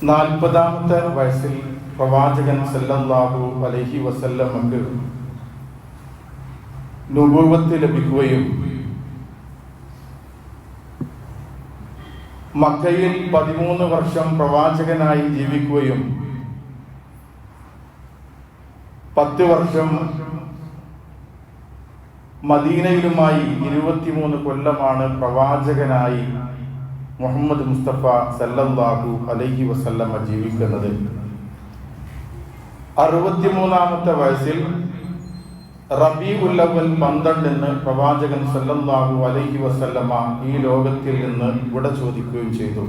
40-ാമത്തെ വയസ്സിൽ പ്രവാചകൻ സല്ലല്ലാഹു അലൈഹി വസല്ലമക്ക് നുബുവത്ത് ലഭിക്കുകയും മക്കയിൽ 13 വർഷം പ്രവാചകനായി ജീവിക്കുകയും 10 വർഷം മദീനയിലുമായി 23 കൊല്ലമാണ് പ്രവാചകനായി മുഹമ്മദ് മുസ്തഫ സല്ലല്ലാഹു അലൈഹി വസല്ലമ ജീവിക്കുന്നത്. 63-ാമത്തെ വയസ്സിൽ റബീഉൽ അവ്വൽ 12 പ്രവാചകൻ സല്ലല്ലാഹു അലൈഹി വസല്ലമ ഈ ലോകത്തിൽ നിന്ന് വിട ചോദിക്കുകയും ചെയ്തു.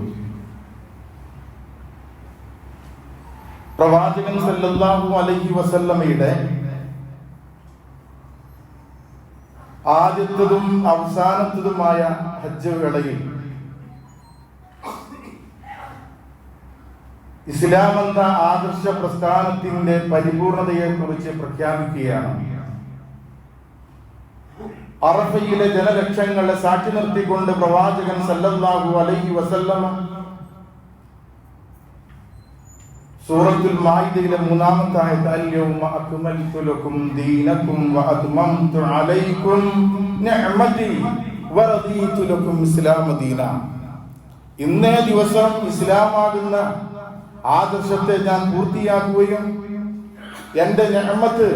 പ്രവാചകൻ സല്ലല്ലാഹു അലൈഹി വസല്ലമയുടെ ആദ്യത്തതും അവസാനത്തതുമായ ഹജ്ജ് വേളയിൽ ഇസ്ലാം എന്ന ആദർശ പ്രസ്ഥാനത്തിന്റെ പരിപൂർണതയെക്കുറിച്ച് പ്രഖ്യാപിക്കുകയാണ്. അറഫയിലെ ജനലക്ഷങ്ങളെ സാക്ഷി നിർത്തിക്കൊണ്ട് പ്രവാചകൻ സല്ലല്ലാഹു അലൈഹി വസല്ലമ സൂറത്തുൽ മാഇദയിലെ 3-ാമത്തെ ആയത്ത് അൽ-യൗമ അക്മൽതു ലക്കും ദീനക്കും വഅത്മംതു അലൈക്കും നിഅമതി വറദീതു ലക്കും ഇസ്ലാമ ദീന. ഇന്നേ ദിവസം ഇസ്ലാമാകുന്ന ആദർശത്തെ ഞാൻ പൂർത്തിയാക്കുകയും എന്റെ നിഅമത്ത്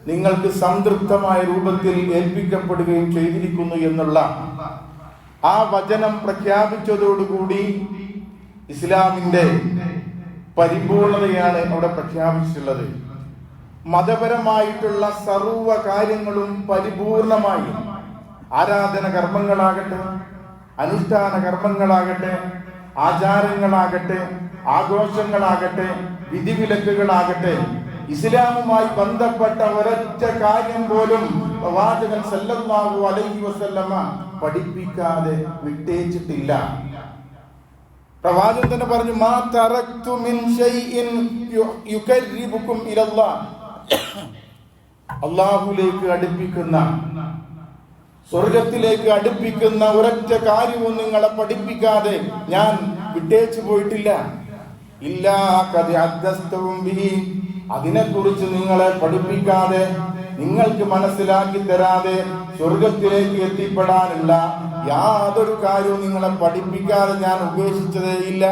നിങ്ങൾക്ക് സംതൃപ്തമായ രൂപത്തിൽ ഏൽപ്പിക്കപ്പെടുകയും ചെയ്തിരിക്കുന്നു എന്നുള്ള ആ വചനം പ്രഖ്യാപിച്ചതോടുകൂടി ഇസ്ലാമിന്റെ പരിപൂർണതയാണ് അവിടെ പ്രഖ്യാപിച്ചിട്ടുള്ളത്. മതപരമായിട്ടുള്ള സർവ്വ കാര്യങ്ങളും പരിപൂർണമായി, ആരാധന കർമ്മങ്ങളാകട്ടെ, അനുഷ്ഠാന കർമ്മങ്ങളാകട്ടെ, ആചാരങ്ങളാകട്ടെ, ആഘോഷങ്ങളാകട്ടെ, വിധിവിലക്കുകളാകട്ടെ, ഇസ്ലാമുമായി ബന്ധപ്പെട്ട ഒരൊറ്റ കാര്യം പോലും പ്രവാചകൻ സല്ലല്ലാഹു അലൈഹി വസല്ലമ പഠിപ്പിക്കാതെ വിട്ടേച്ചിട്ടില്ല. പ്രവാചകൻ തന്നെ പറഞ്ഞു, മാ തറക്തു മിൻ ഷൈഇൻ യുഖർരിബുകും ഇലല്ലാഹ്. അല്ലാഹുവിലേക്ക് അടുപ്പിക്കുന്ന, സ്വർഗത്തിലേക്ക് അടുപ്പിക്കുന്ന ഒരൊറ്റ കാര്യവും നിങ്ങളെ പഠിപ്പിക്കാതെ ഞാൻ വിട്ടേച്ചു പോയിട്ടില്ല. ഇല്ലാ ഖദ് ഹദ്ദസ്തും ബിഹി. അതിനെക്കുറിച്ച് നിങ്ങളെ പഠിപ്പിക്കാതെ, നിങ്ങൾക്ക് മനസ്സിലാക്കി തരാതെ സ്വർഗത്തിലേക്ക് എത്തിപ്പെടാനുള്ള യാതൊരു കാര്യവും നിങ്ങളെ പഠിപ്പിക്കാതെ ഞാൻ ഉപേക്ഷിച്ചതേ ഇല്ല.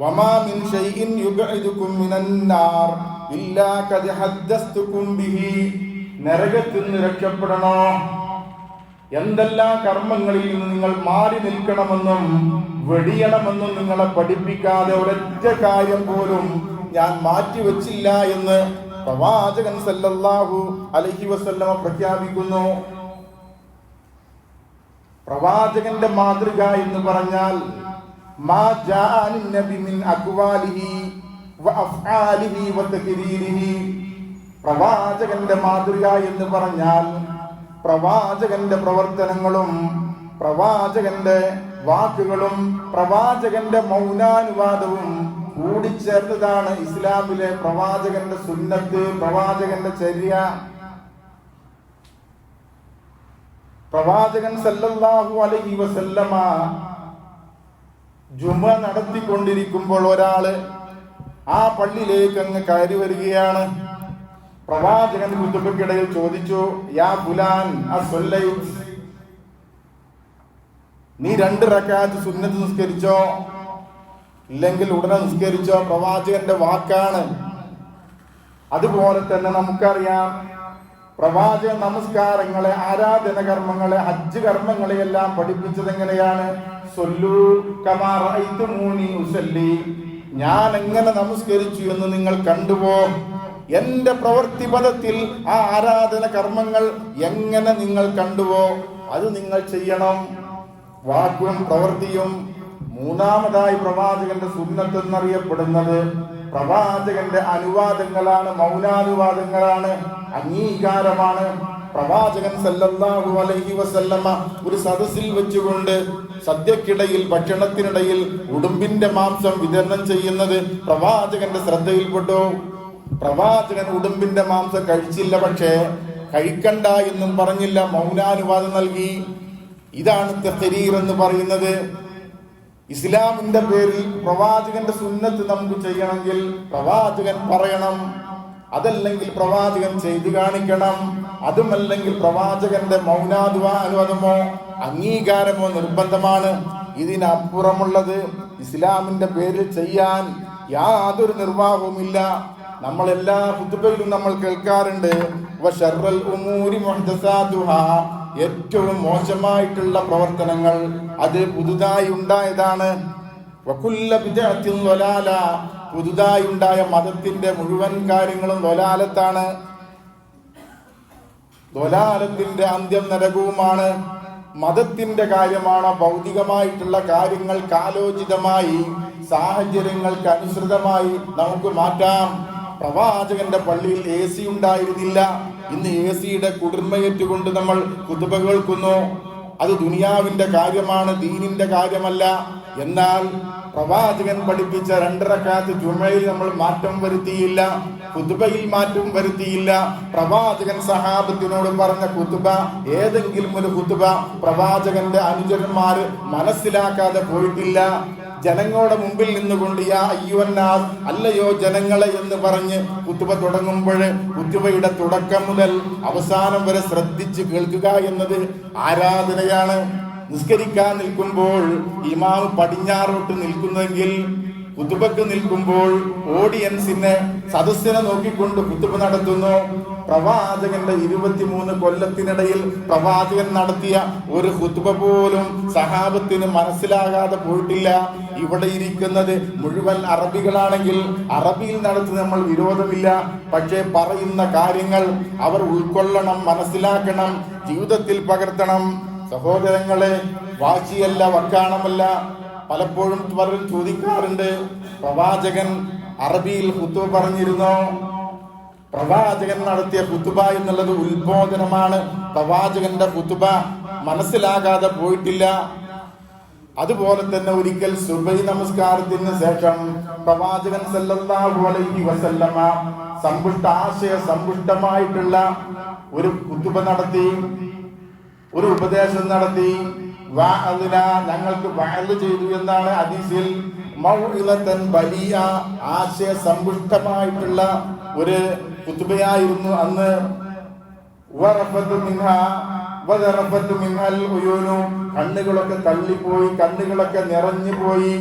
വമാ മിൻ ഷൈഇൻ യുബ്ഇദുകും മിനന്നാർ ഇല്ലാ ഖദ് ഹദ്ദസ്തുകും ബിഹി. നരകത്തിൽ നിന്ന് രക്ഷപ്പെടണോ, എന്തെല്ലാം കർമ്മങ്ങളിൽ നിന്ന് നിങ്ങൾ മാറി നിൽക്കണമെന്നും വെടിയണമെന്നും നിങ്ങളെ പഠിപ്പിക്കാതെ ഒരൊറ്റ കാര്യം പോലും ഞാൻ മാറ്റിവെച്ചില്ല എന്ന് പ്രവാചകൻ സല്ലല്ലാഹു അലൈഹി വസല്ലമ പ്രഖ്യാപിക്കുന്നു. പ്രവാചകന്റെ മാതൃക എന്ന് പറഞ്ഞാൽ മാ ജാഅ നബി മിൻ അഖ്വാലിഹി വഅഫ്ആലിഹി വതഖരീരിഹി. പ്രവാചകന്റെ മാതൃക എന്ന് പറഞ്ഞാൽ പ്രവാചകന്റെ പ്രവർത്തനങ്ങളും പ്രവാചകന്റെ വാക്കുകളും പ്രവാചകന്റെ മൗനാനുവാദവും കൂടിച്ചേർന്നതാണ് ഇസ്ലാമിലെ പ്രവാചകന്റെ സുന്നത്ത്, പ്രവാചകന്റെ ചര്യ. പ്രവാചകൻ സല്ലല്ലാഹു അലൈഹി വസല്ലമ ജുമ നടത്തിക്കൊണ്ടിരിക്കുമ്പോൾ ഒരാള് ആ പള്ളിയിലേക്ക് അങ്ങ് കയറി വരികയാണ്. പ്രവാചകൻ ഖുതുബയ്ക്കിടയിൽ ചോദിച്ചു, യാ ഫുലാൻ അസ്വല്ലൈ, നീ 2 റക്അത്ത് സുന്നത്ത് നിസ്കരിച്ചോ, ഇല്ലെങ്കിൽ ഉടനെ നിസ്കരിച്ചോ? പ്രവാചകന്റെ വാക്കാണ്. അതുപോലെ തന്നെ നമുക്കറിയാം, പ്രവാചക നമസ്കാരങ്ങളെ, ആരാധന കർമ്മങ്ങളെ, ഹജ്ജ് കർമ്മങ്ങളെ എല്ലാം പഠിപ്പിച്ചത് എങ്ങനെയാണ്? സല്ലു കമാ റഅയ്തുമൂനി ഉസല്ലി. ഞാൻ എങ്ങനെ നമസ്കരിച്ചു എന്ന് നിങ്ങൾ കണ്ടുവോ? എന്റെ പ്രവൃത്തി പദത്തിൽ ആ ആരാധന കർമ്മങ്ങൾ എങ്ങനെ നിങ്ങൾ കണ്ടുവോ അത് നിങ്ങൾ ചെയ്യണം. വാക്കും പ്രവൃത്തിയും. മൂന്നാമതായി പ്രവാചകന്റെ സുന്നത്ത് എന്നറിയപ്പെടുന്നത് പ്രവാചകന്റെ അനുവാദങ്ങളാണ്, മൗനാനുവാദങ്ങളാണ്, അംഗീകാരമാണ്. പ്രവാചകൻ സല്ലല്ലാഹു അലൈഹി വസല്ലമ ഒരു സദസ്സിൽ വെച്ചുകൊണ്ട് സദ്യക്കിടയിൽ, ഭക്ഷണത്തിനിടയിൽ ഉടുമ്പിന്റെ മാംസം വിതരണം ചെയ്യുന്നത് പ്രവാചകന്റെ ശ്രദ്ധയിൽപ്പെട്ടു. പ്രവാചകൻ ഉടുമ്പിന്റെ മാംസം കഴിച്ചില്ല, പക്ഷേ കഴിക്കണ്ട എന്നും പറഞ്ഞില്ല, മൗനാനുവാദം നൽകി. ഇതാണ് തഖരീർ എന്ന് പറയുന്നത്. ഇസ്ലാമിന്റെ പേരിൽ പ്രവാചകന്റെ സുന്നത്ത് നമുക്ക് ചെയ്യണമെങ്കിൽ പ്രവാചകൻ പറയണം, അതല്ലെങ്കിൽ പ്രവാചകൻ ചെയ്തു കാണിക്കണം, അതുമല്ലെങ്കിൽ പ്രവാചകന്റെ മൗനാനുവാദമോ അംഗീകാരമോ നിർബന്ധമാണ്. ഇതിനപ്പുറമുള്ളത് ഇസ്ലാമിന്റെ പേരിൽ ചെയ്യാൻ യാതൊരു നിർവാഹവുമില്ല. നമ്മളെല്ലാ ഖുതുബയിലും നമ്മൾ കേൾക്കാറുണ്ട്, വശർറൽ ഉമൂരി മുഹ്ദസാതുഹാ, ഏറ്റവും മോശമായിട്ടുള്ള പ്രവർത്തനങ്ങൾ അത് പുതുതായി ഉണ്ടായതാണ്. വകുല്ല ബിദ്അത്തിൻ ളലാല, പുതുതായി ഉണ്ടായ മതത്തിന്റെ മുഴുവൻ കാര്യങ്ങളും ളലാലത്താണ്. ളലാലത്തിന്റെ അന്ത്യം നരകവുമാണ്. മതത്തിന്റെ കാര്യമാണോ ഭൗതികമായിട്ടുള്ള കാര്യങ്ങൾ കാലോചിതമായി സാഹചര്യങ്ങൾക്ക് അനുസൃതമായി നമുക്ക് മാറ്റാം. പ്രവാചകന്റെ പള്ളിയിൽ AC ഉണ്ടായിരുന്നില്ല. ഇന്ന് AC-യുടെ കുളിർമയേറ്റുകൊണ്ട് നമ്മൾ ഖുതുബ കേൾക്കുന്നു. അത് ദുനിയാവിന്റെ കാര്യമാണ്, ദീനിന്റെ കാര്യമല്ല. എന്നാൽ പ്രവാചകൻ പഠിപ്പിച്ച 2 റക്അത്ത് ജുമയിൽ നമ്മൾ മാറ്റം വരുത്തിയില്ല, ഖുതുബയിൽ മാറ്റം വരുത്തിയില്ല. പ്രവാചകൻ സഹാബത്തിനോട് പറഞ്ഞ ഖുതുബ, ഏതെങ്കിലും ഒരു ഖുതുബ പ്രവാചകന്റെ അനുചരന്മാര് മനസ്സിലാക്കാതെ പോയിട്ടില്ല. ജനങ്ങളുടെ മുമ്പിൽ നിന്നുകൊണ്ട് യാ അയ്യുഹന്നാസ്, അല്ലയോ ജനങ്ങളെ എന്ന് പറഞ്ഞ് ഖുതുബ തുടങ്ങുമ്പോൾ ഖുതുബയുടെ തുടക്കം മുതൽ അവസാനം വരെ ശ്രദ്ധിച്ച് കേൾക്കുക എന്നത് ആരാധനയാണ്. നിസ്കരിക്കാൻ നിൽക്കുമ്പോൾ ഇമാം പടിഞ്ഞാറോട്ട് നിൽക്കുന്നെങ്കിൽ ഖുതുബക്ക് നിൽക്കുമ്പോൾ ഓഡിയൻസിനെ, സദസ്സിനെ നോക്കിക്കൊണ്ട് ഖുതുബ നടത്തുന്നു. പ്രവാചകന്റെ 23 കൊല്ലത്തിനിടയിൽ പ്രവാചകൻ നടത്തിയ ഒരു ഖുതുബ പോലും സഹാബത്തിന് മനസ്സിലാകാതെ പോയിട്ടില്ല. ഇവിടെ ഇരിക്കുന്നത് മുഴുവൻ അറബികളാണെങ്കിൽ അറബിയിൽ നടത്തി നമ്മൾ വിരോധമില്ല. പക്ഷേ പറയുന്ന കാര്യങ്ങൾ അവർ ഉൾക്കൊള്ളണം, മനസ്സിലാക്കണം, ജീവിതത്തിൽ പകർത്തണം. സഹോദരങ്ങളെ, വാശിയല്ല, വക്കാണമല്ല. പലപ്പോഴും പലരും ചോദിക്കാറുണ്ട്, പ്രവാചകൻ അറബിയിൽ ഖുതുബ പറഞ്ഞിരുന്നോ? പ്രവാചകൻ നടത്തിയ ഖുതുബ എന്നുള്ളത് ഉത്ബോധനമാണ്. പ്രവാചകന്റെ ഖുതുബ മനസ്സിലാകാതെ പോയിട്ടില്ല. അതുപോലെ തന്നെ ഒരിക്കൽ സുബഹി നമസ്കാരത്തിന് ശേഷം പ്രവാചകൻ സല്ലല്ലാഹു അലൈഹി വസല്ലമ സമ്പുഷ്ടമായിട്ടുള്ള ഒരു ഖുതുബ നടത്തി, ഒരു ഉപദേശം നടത്തി. ഞങ്ങൾക്ക് വഅദ് ചെയ്തു എന്നാണ് ഹദീസിൽ. മൗഇദത്തൻ ബലിയ, ആശയ സമ്പുഷ്ടമായിട്ടുള്ള ഒരു ഖുതുബയായിരുന്നു അന്ന്. വറഫതു മിൻഹാ വദറഫതു മിൻഹൽ ഉയൂനു, കണ്ണുകളൊക്കെ തള്ളിപ്പോയി, കണ്ണുകളൊക്കെ നിറഞ്ഞു പോയി.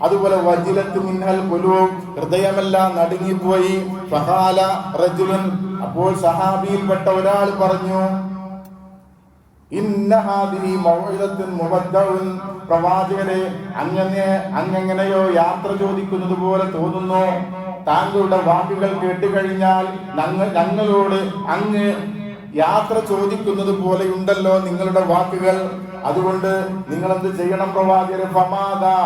അതുപോലെ വജിലത്ത് മിൻഹൽ ഖുലൂബ്, ഹൃദയമെല്ലാം നടുങ്ങിപ്പോയി. ഫഖാല റജുലുൻ, അപ്പോൾ സഹാബിയിൽപ്പെട്ട ഒരാൾ പറഞ്ഞു, ഇന്ന ഹാദിഹി മൗഇദത്തുൻ മുബദ്ദഉൻ, പ്രവാചകരെ അങ്ങനെയോ യാത്ര ചോദിക്കുന്നത് പോലെ തോന്നുന്നു. താങ്കളുടെ വാക്കുകൾ കേട്ടുകഴിഞ്ഞാൽ ഞങ്ങളോട് അങ്ങ് യാത്ര ചോദിക്കുന്നത് പോലെയുണ്ടല്ലോ നിങ്ങളുടെ വാക്കുകൾ. അതുകൊണ്ട് നിങ്ങൾ എന്ത് ചെയ്യണം പ്രവാചകരെ? ഫമാദാ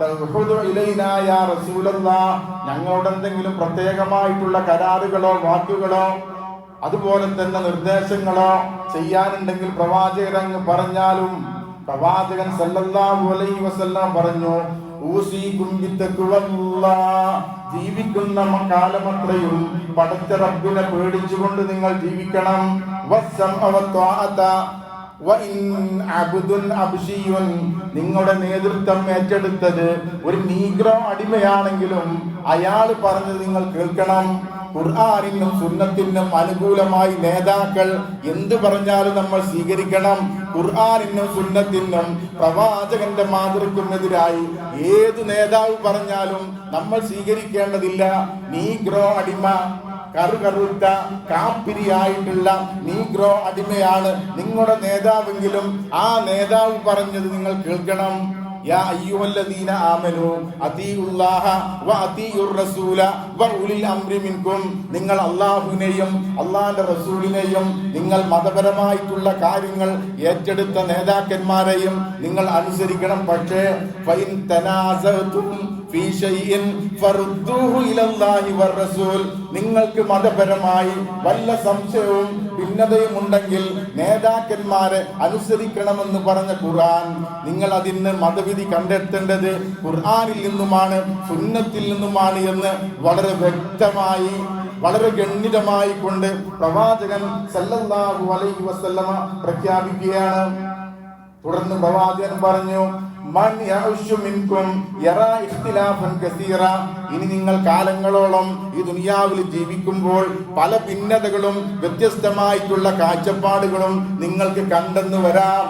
തഖുദു ഇലൈനാ യാ റസൂലല്ലാഹ്, ഞങ്ങളോട് എന്തെങ്കിലും പ്രത്യേകമായിട്ടുള്ള കരാറുകളോ വാക്കുകളോ അതുപോലെ തന്നെ നിർദ്ദേശങ്ങളോ ചെയ്യാനുണ്ടെങ്കിൽ പ്രവാചകരങ്ങ് പറഞ്ഞാലും. പ്രവാചകൻ സല്ലല്ലാഹു അലൈഹി വസല്ലം പറഞ്ഞു, ഊസീകും ബിത്തഖ്വല്ലാഹ്, ജീവിക്കുന്ന കാലമത്രയും പടച്ച റബ്ബിനെ പേടിച്ചുകൊണ്ട് നിങ്ങൾ ജീവിക്കണം. വസ്സംഅ വത്വാഅത വഇൻ അബ്ദുൻ അബ്ശിയുൻ, നിങ്ങളുടെ നേതൃത്വം ഏറ്റെടുത്തത് ഒരു നീഗ്രോ അടിമയാണെങ്കിലും അയാൾ പറഞ്ഞത് നിങ്ങൾ കേൾക്കണം. ഖുർആനിനും സുന്നത്തിനും അനുകൂലമായി നേതാക്കൾ എന്ത് പറഞ്ഞാലും നമ്മൾ സ്വീകരിക്കണം. ഖുർആനിനും സുന്നത്തിനും പ്രവാചകന്റെ മാതൃകയ്ക്കുമെതിരായി ഏത് നേതാവ് പറഞ്ഞാലും നമ്മൾ സ്വീകരിക്കേണ്ടതില്ല. നീഗ്രോ അടിമ, കറുകറുത്ത കാപ്പിരിയായിട്ടുള്ള നീഗ്രോ അടിമയാണ് നിങ്ങളുടെ നേതാവെങ്കിലും ആ നേതാവ് പറഞ്ഞത് നിങ്ങൾ കേൾക്കണം. യാ അയ്യുഹല്ലദീന ആമനൂ അതീഉല്ലാഹ വഅതീഉർ റസൂല വഉലിൽ അംരി മിൻകും, നിങ്ങൾ അല്ലാഹുവിനെയും അല്ലാഹുവിന്റെ റസൂലിനെയും നിങ്ങൾ മതപരമായിട്ടുള്ള കാര്യങ്ങൾ ഏറ്റെടുത്ത നേതാക്കന്മാരെയും നിങ്ങൾ അനുസരിക്കണം. പക്ഷേ ഫൈൻ തനാസഅതും ഫീ ഷൈഇൻ ഫറുദ്ദൂഹു ഇലല്ലാഹി വറസൂൽ, നിങ്ങൾക്ക് മതപരമായി വല്ല സംശയവും ഭിന്നതയും ഉണ്ടെങ്കിൽ നേതാക്കന്മാരെ അനുസരിക്കണമെന്ന് പറഞ്ഞ ഖുർആൻ, നിങ്ങൾ അതിന് മതവിധി കണ്ടെത്തേണ്ടത് ഖുർആനിൽ നിന്നുമാണ്, സുന്നത്തിൽ നിന്നുമാണ് എന്ന് വളരെ വ്യക്തമായി വളരെ ഗണ്യമായി കൊണ്ട് പ്രവാചകൻ സല്ലല്ലാഹു അലൈഹി വസല്ലമ പ്രഖ്യാപിക്കുകയാണ്. തുടർന്ന് പ്രവാചകൻ പറഞ്ഞു, മൻ യഅ്ശു മിൻകും യറാ ഇഖ്തിലാഫൻ കസീറ. ഇനി നിങ്ങൾ കാലങ്ങളോളം ഈ ദുനിയാവിൽ ജീവിക്കുമ്പോൾ പല ഭിന്നതകളും വ്യത്യസ്തമായിട്ടുള്ള കാഴ്ചപ്പാടുകളും നിങ്ങൾക്ക് കണ്ടെന്ന് വരാം.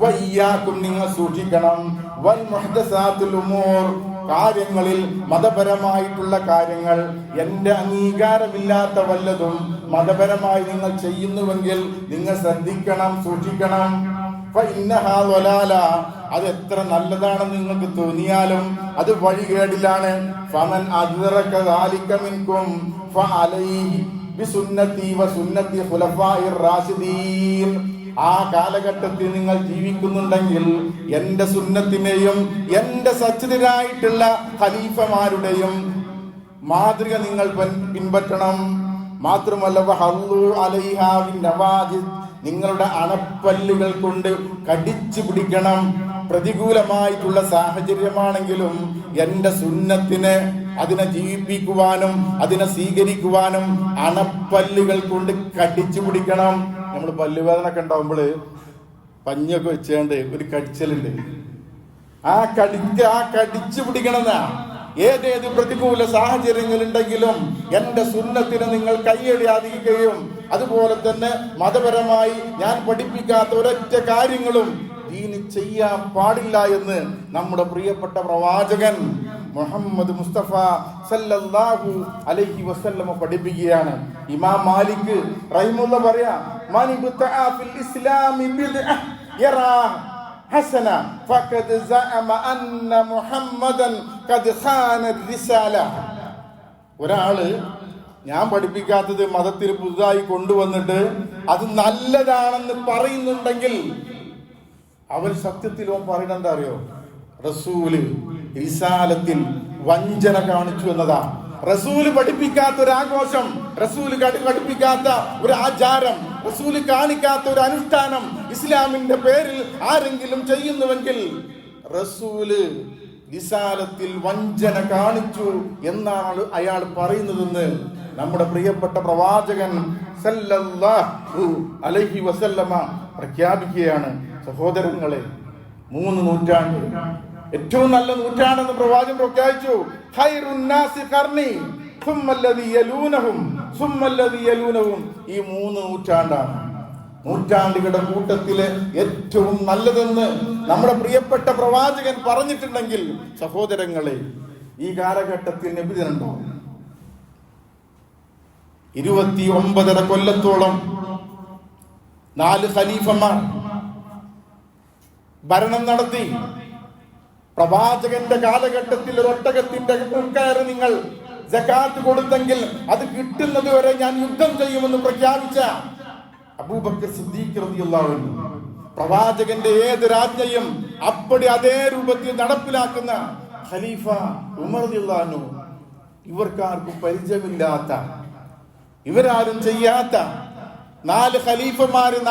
വയ്യാക്കും, നിങ്ങൾ സൂക്ഷിക്കണം. വൽ മുഹ്ദസാത്തുൽ ഉമൂർ, കാര്യങ്ങളിൽ ഫലപരമായിട്ടുള്ള കാര്യങ്ങൾ, എന്റെ അംഗീകാരമില്ലാത്ത വല്ലതും മതപരമായി നിങ്ങൾ ചെയ്യുന്നുവെങ്കിൽ നിങ്ങൾ ശ്രദ്ധിക്കണം, സൂക്ഷിക്കണം. അത് എത്ര നല്ലതാണെന്ന് നിങ്ങൾക്ക് തോന്നിയാലും അത് വഴികേടിലാണ്. ഫമൻ അദ്റക ദാലിക മിൻകും ഫഅലൈഹി ബിസുന്നതി വസുന്നതി ഖുലഫാഇർ റാഷിദീൻ. ആ കാലഘട്ടത്തിൽ നിങ്ങൾ ജീവിക്കുന്നുണ്ടെങ്കിൽ എന്റെ സുന്നത്തിനെയും എന്റെ സജ്ജതരായിട്ടുള്ള ഖലീഫമാരുടെയും മാതൃക നിങ്ങൾ പിൻപറ്റണം. മാത്രമല്ല വഹല്ലു അലൈഹാ ബിന്നവാജിദ്, നിങ്ങളുടെ അണപ്പല്ലുകൾ കൊണ്ട് കടിച്ചു പിടിക്കണം. പ്രതികൂലമായിട്ടുള്ള സാഹചര്യമാണെങ്കിലും എന്റെ സുന്നത്തിനെ, അതിനെ ജീവിപ്പിക്കുവാനും അതിനെ സ്വീകരിക്കുവാനും അണപ്പല്ലുകൾ കൊണ്ട് കടിച്ചു പിടിക്കണം. നമ്മൾ പല്ലുവേദന ഒക്കെ ഉണ്ടാവുമ്പോൾ പഞ്ഞൊക്കെ വെച്ചുകൊണ്ട് ഒരു കടിച്ചലുണ്ട്. ആ കടിച്ചു പിടിക്കണമെന്നാ. ഏതേത് പ്രതികൂല സാഹചര്യങ്ങളുണ്ടെങ്കിലും എന്റെ സുന്നത്തിനെ നിങ്ങൾ കൈയടിയാതിരിക്കുകയും അതുപോലെ തന്നെ മതപരമായി ഞാൻ പഠിപ്പിക്കാത്ത ഒരൊറ്റ കാര്യങ്ങളും ദീന് ചെയ്യാൻ പാടില്ല എന്ന് നമ്മുടെ പ്രിയപ്പെട്ട പ്രവാചകൻ മുഹമ്മദ് മുസ്തഫ സല്ലല്ലാഹു അലൈഹി വസല്ലമ പഠിപ്പിക്കുകയാണ്. ഇമാം മാലിക് റഹിമഹുല്ലാ പറയാ, മൻ ബിതഅ ഫിൽ ഇസ്ലാമി ബിദ്അ യറാ ഹസന ഫഖദ് സഅമ അന്ന മുഹമ്മദൻ ഖദ് ഖാന റിസാല. ഒരാള് ഞാൻ പഠിപ്പിക്കാത്തത് മതത്തിൽ പുതുതായി കൊണ്ടുവന്നിട്ട് അത് നല്ലതാണെന്ന് പറയുന്നുണ്ടെങ്കിൽ അവൻ സത്യത്തിൽ പറയുന്നത് എന്താ അറിയോ? റസൂല് റിസാലത്തിൽ വഞ്ചന കാണിച്ചു എന്നതാ. റസൂല് പഠിപ്പിക്കാത്ത ഒരു ആഘോഷം, റസൂല് പഠിപ്പിക്കാത്ത ഒരു ആചാരം, റസൂല് കാണിക്കാത്ത ഒരു അനുഷ്ഠാനം ഇസ്ലാമിന്റെ പേരിൽ ആരെങ്കിലും ചെയ്യുന്നുവെങ്കിൽ റസൂല് റിസാലത്തിൽ വഞ്ചന കാണിച്ചു എന്നാണ് അയാൾ പറയുന്നതെന്ന് നമ്മുടെ പ്രിയപ്പെട്ട പ്രവാചകൻ സല്ലല്ലാഹു അലൈഹി വസല്ലമ പ്രഖ്യാപിക്കുകയാണ്. സഹോദരങ്ങളെ, 3 നൂറ്റാണ്ട് ഏറ്റവും നല്ല നൂറ്റാണ്ടെന്ന് പ്രവാചകൻ പ്രഖ്യാപിച്ചു. ഖൈറുൻ നാസി ഖർനി സുമ്മല്ലദി യലൂനഹും സുമ്മല്ലദി യലൂനഹും. ഈ 3 നൂറ്റാണ്ടാണ് നൂറ്റാണ്ടുകളുടെ കൂട്ടത്തിലെ ഏറ്റവും നല്ലതെന്ന് നമ്മുടെ പ്രിയപ്പെട്ട പ്രവാചകൻ പറഞ്ഞിട്ടുണ്ടെങ്കിൽ സഹോദരങ്ങളെ, ഈ കാലഘട്ടത്തിൽ നബി ദിനമുണ്ടോ? 29 കൊല്ലത്തോളം 4 ഖലീഫമാർ ഭരണം നടത്തി. പ്രവാചകന്റെ കാലഘട്ടത്തിൽ ഒട്ടകത്തിന്റെ കയറി നിങ്ങൾ സകാത്ത് കൊടുത്തെങ്കിൽ അത് കിട്ടുന്നത് വരെ ഞാൻ യുദ്ധം ചെയ്യുമെന്ന് പ്രഖ്യാപിച്ച അബൂബക്കർ സിദ്ദീഖ് റളിയല്ലാഹു അൻഹു, പ്രവാചകന്റെ ഏത് രാജ്ഞയും അപ്പടി അതേ രൂപത്തിൽ നടപ്പിലാക്കുന്ന ഖലീഫ ഉമർ റളിയല്ലാഹു അൻഹു, ഇവർക്കാർക്കും പരിചയമില്ലാത്ത, ഇവരാരും ചെയ്യാത്ത 4 ഖലീഫമാരും